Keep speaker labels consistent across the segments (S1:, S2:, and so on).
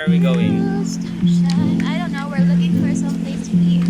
S1: Where are we going?
S2: I don't know. We're looking for some place to eat.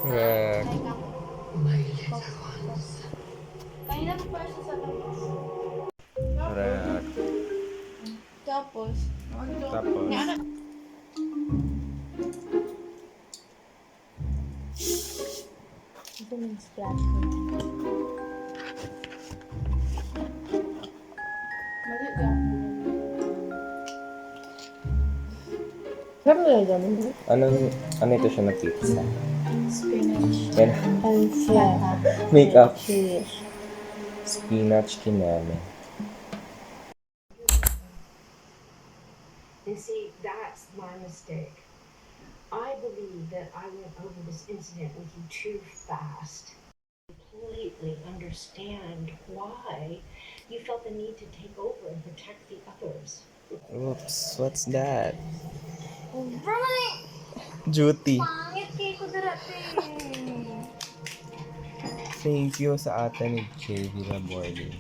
S1: Correct. Correct.
S2: Tapos,
S1: Tapos,
S2: ito yung splat.
S1: ano ito siya na pizza?
S2: Spinach.
S1: Yan.
S2: Pansya.
S1: Makeup.
S2: Cheese.
S1: Spinach kineme.
S3: And see, that's my mistake. I believe that I went over this incident with you too fast. Completely understand why you felt the need to take over and protect the others.
S1: Oops, what's that?
S2: Bromine!
S1: Duty.
S2: Pangit kayo ko darating.
S1: Thank you sa ate ni JV na boarding.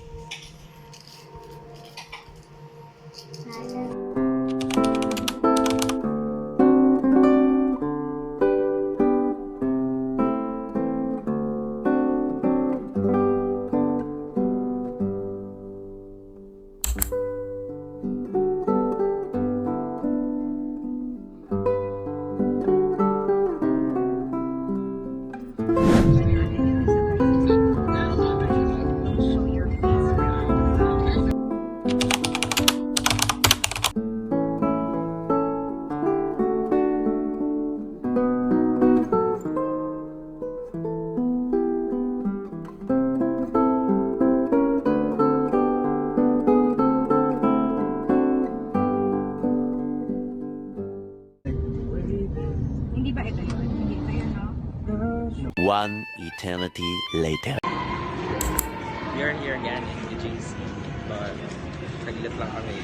S4: One eternity later.
S1: We are here again in the JC, but saglit lang kami.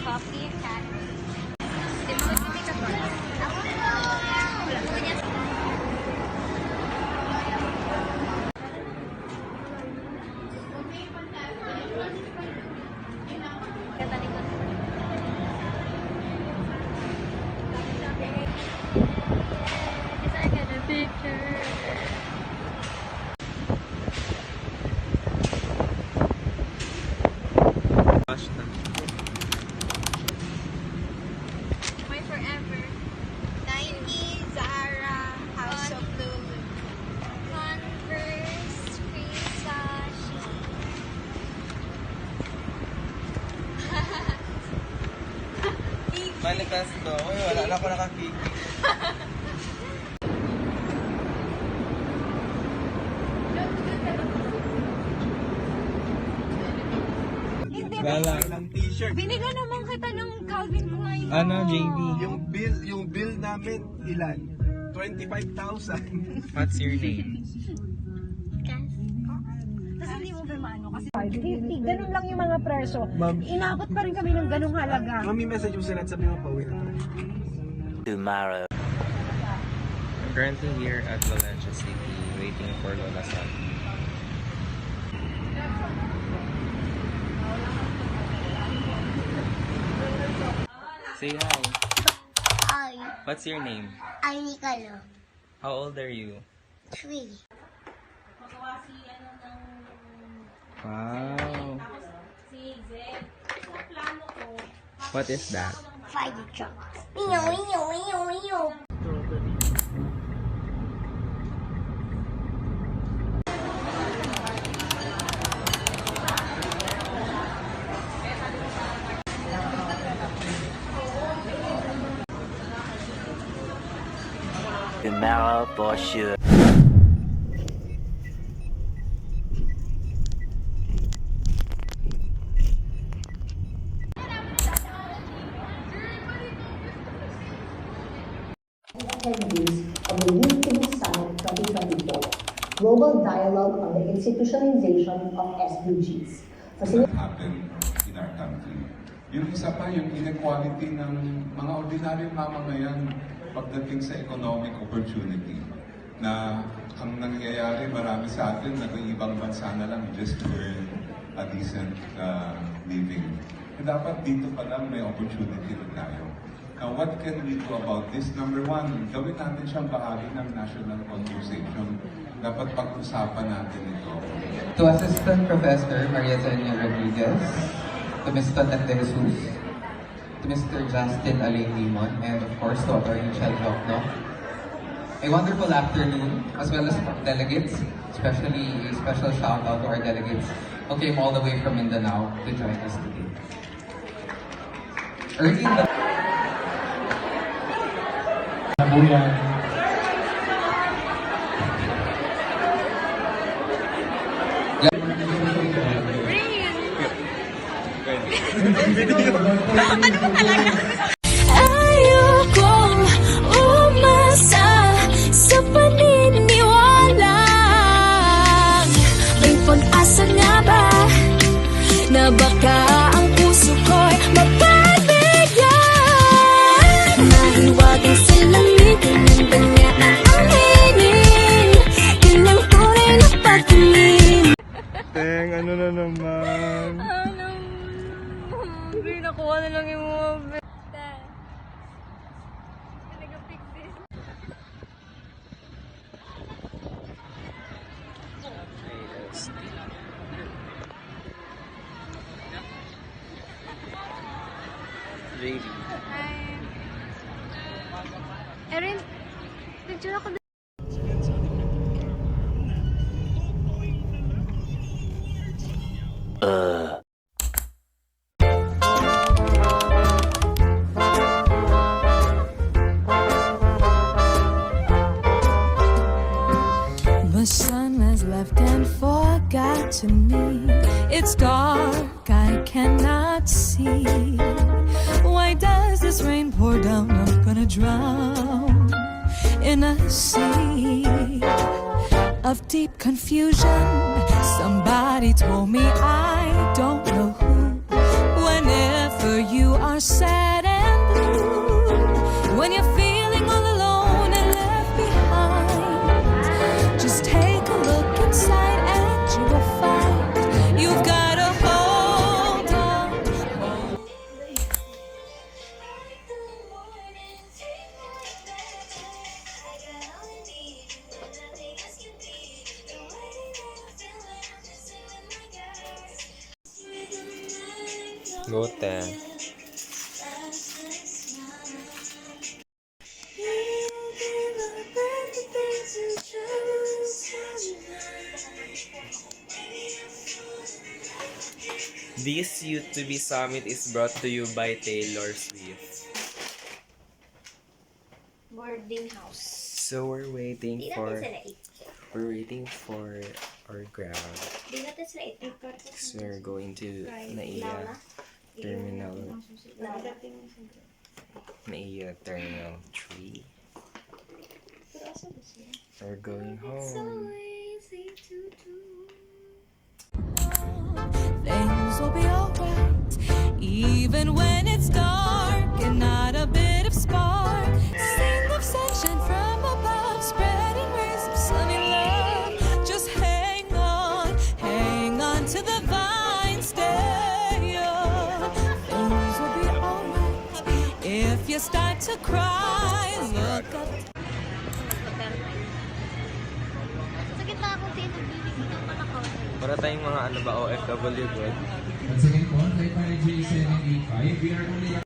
S2: Coffee and cat. Simple kami ka ba? Ako na. Wala ko niya. Katalikod. Is I get a picture?
S1: Gosh,
S2: My forever. Nike, Zara, House of Blue, Converse, Versace.
S1: manifesto. Uy, wala na ako nakakiki. Wala.
S2: Binigyan naman kita ng Calvin ko ngayon.
S1: Ano, JV?
S5: Yung bill namin ilan? 25,000.
S1: What's your name?
S6: Kasi hindi mo ba maano kasi 550, ganun lang yung mga presyo. Inabot pa rin kami ng ganung halaga.
S5: Mami, message mo sila at sabi mo pauwi na tayo.
S4: Tomorrow.
S1: I'm currently here at Valencia City waiting for Lola Santi. Say hi.
S7: Hi,
S1: What's your name?
S7: I'm Nicolo.
S1: How old are you?
S7: 3.
S1: Wow. What is that?
S7: Fire truck. Meow, meow, meow, meow.
S4: tomorrow for sure.
S8: attendees of the Youth Civic Summit 2024, Global Dialogue on the Institutionalization of SDGs.
S9: That happen in our country. Yung isa pa, yung inequality ng mga ordinaryong mamamayan pagdating sa economic opportunity. Na ang nangyayari, marami sa atin, nag-iibang bansa na lang just to earn a decent living. Dapat dito pa lang may opportunity na tayo. Now, what can we do about this? Number one, gawin natin siyang bahagi ng national conversation. Dapat pag-usapan natin ito.
S10: To Assistant Professor Maria Zenia Rodriguez, to Mr. Tante Jesus, to Mr. Justin Alain Limon, and of course to Attorney Chel Jokno. A wonderful afternoon, as well as delegates, especially a special shout out to our delegates who came all the way from Mindanao to join us today. Early in the
S11: Ayokong umasa sa paniniwala. May pag-asa nga ba na baka ang puso ko'y mapabigyan? Mahiwagang silamitin ng banya ang anginin. Yun ang tunay na pagtingin.
S5: Teng, ano na naman?
S2: Nakuha na lang yung mga beta. Nag-fix this.
S1: JD.
S2: Hi. Erin, picture ako.
S11: The sun has left and forgotten me. It's dark, I cannot see. Why does this rain pour down? I'm gonna drown in a sea of deep confusion. Somebody told me I don't know who. Whenever you are sad and blue, when you're feeling all alone and left behind, just take a look inside and you will find you've got to hold on.
S1: Go te. This Youth to Be Summit is brought to you by Taylor Swift.
S2: Boarding house.
S1: So we're waiting
S2: Di
S1: for
S2: natin sila
S1: our ground.
S2: Di natin sila ito.
S1: So we're going to Naiya Terminal Naiya Terminal 3. We're going home.
S11: Things will be alright, even when it's dark and not a bit of spark. Sing of sunshine from above, spreading rays of sunny love. Just hang on to the vine, stay up. Things will be alright if you start to cry. Look up.
S2: Sa gitna akong tinagbilig dito pa na
S1: Para tayong mga OFW, bro.
S10: Once again po, kay Pare J785, we are only